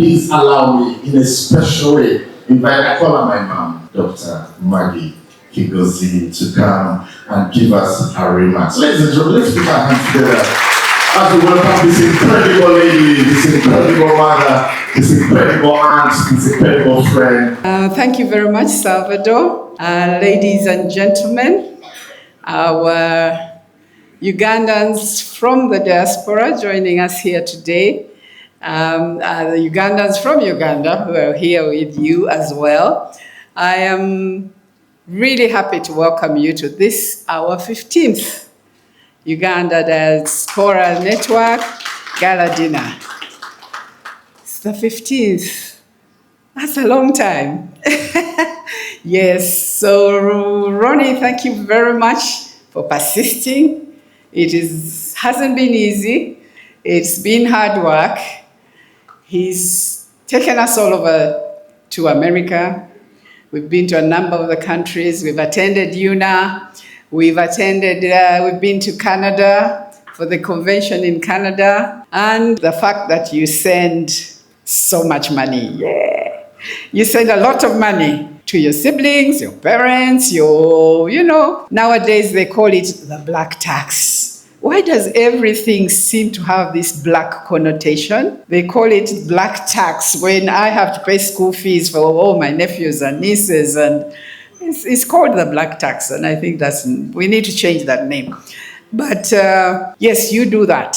please allow me in a special way I call her my mom, Dr. Maggie Kigozi, to come and give us her remarks. Ladies and gentlemen, let's put our hands together as we welcome this incredible lady, this incredible mother, this incredible aunt, this incredible friend. Thank you very much, Salvador. Ladies and gentlemen, our Ugandans from the diaspora joining us here today. The Ugandans from Uganda who are here with you as well. I am really happy to welcome you to this, our 15th Uganda Diaspora Network Gala Dinner. It's the 15th. That's a long time. Yes, so Ronnie, thank you very much for persisting. It hasn't been easy. It's been hard work. He's taken us all over to America. We've been to a number of the countries. We've attended UNA. We've been to Canada for the convention in Canada. And the fact that you send so much money, you send a lot of money to your siblings, your parents, nowadays they call it the black tax. Why does everything seem to have this black connotation? They call it black tax when I have to pay school fees for all my nephews and nieces, and it's called the black tax, and I think we need to change that name. But yes, you do that,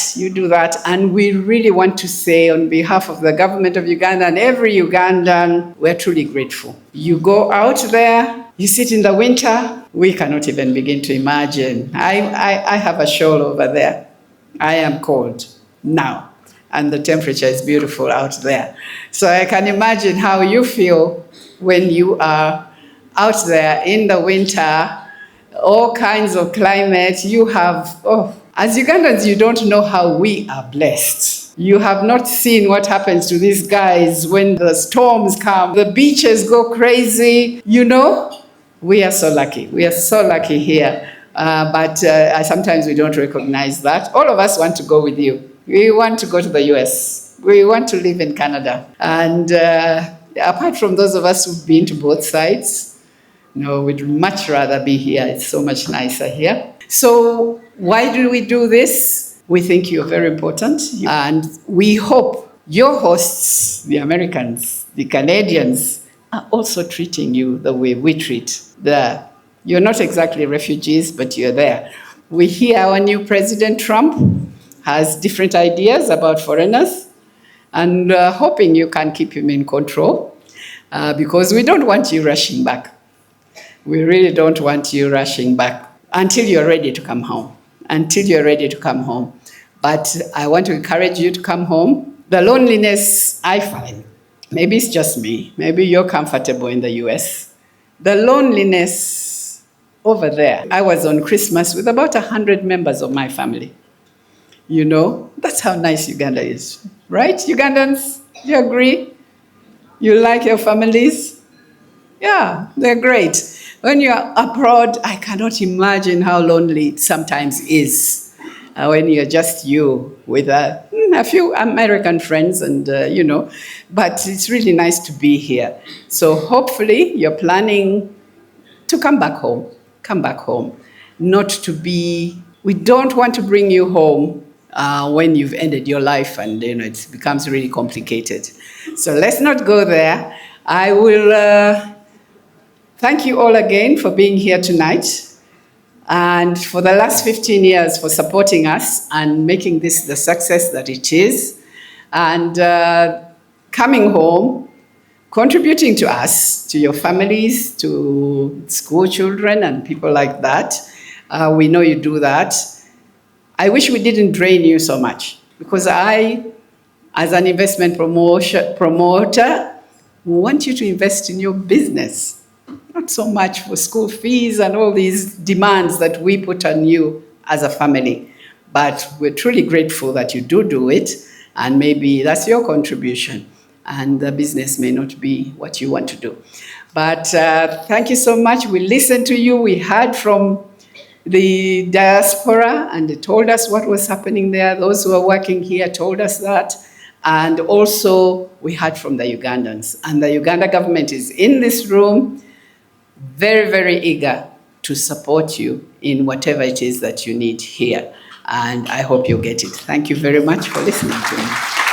and we really want to say on behalf of the government of Uganda and every Ugandan, we're truly grateful. You go out there, you sit in the winter, we cannot even begin to imagine. I have a shawl over there. I am cold now, and the temperature is beautiful out there. So I can imagine how you feel when you are out there in the winter, all kinds of climate. You have, as Ugandans, you don't know how we are blessed. You have not seen what happens to these guys when the storms come. The beaches go crazy, We are so lucky. We are so lucky here. But sometimes we don't recognize that. All of us want to go with you. We want to go to the US. We want to live in Canada. And apart from those of us who've been to both sides, we'd much rather be here. It's so much nicer here. So why do we do this? We think you're very important. And we hope your hosts, the Americans, the Canadians, are also treating you the way we treat you're not exactly refugees, but you're there. We hear our new President Trump has different ideas about foreigners, and hoping you can keep him in control, because we don't want you rushing back. We really don't want you rushing back until you're ready to come home. But I want to encourage you to come home. The loneliness I find, maybe it's just me, maybe you're comfortable in the US. The loneliness over there. I was on Christmas with about 100 members of my family. That's how nice Uganda is, right? Ugandans, do you agree? You like your families? Yeah, they're great. When you're abroad, I cannot imagine how lonely it sometimes is when you're just you with a few American friends but it's really nice to be here. So hopefully you're planning to come back home, we don't want to bring you home when you've ended your life and it becomes really complicated. So let's not go there. I will thank you all again for being here tonight, and for the last 15 years for supporting us and making this the success that it is, and coming home, contributing to us, to your families, to school children and people like that. We know you do that. I wish we didn't drain you so much, because I, as an investment promoter, want you to invest in your business. Not so much for school fees and all these demands that we put on you as a family. But we're truly grateful that you do it, and maybe that's your contribution, and the business may not be what you want to do. But thank you so much. We listened to you. We heard from the diaspora, and they told us what was happening there. Those who are working here told us that. And also, we heard from the Ugandans. And the Uganda government is in this room, very, very eager to support you in whatever it is that you need here. And I hope you get it. Thank you very much for listening to me.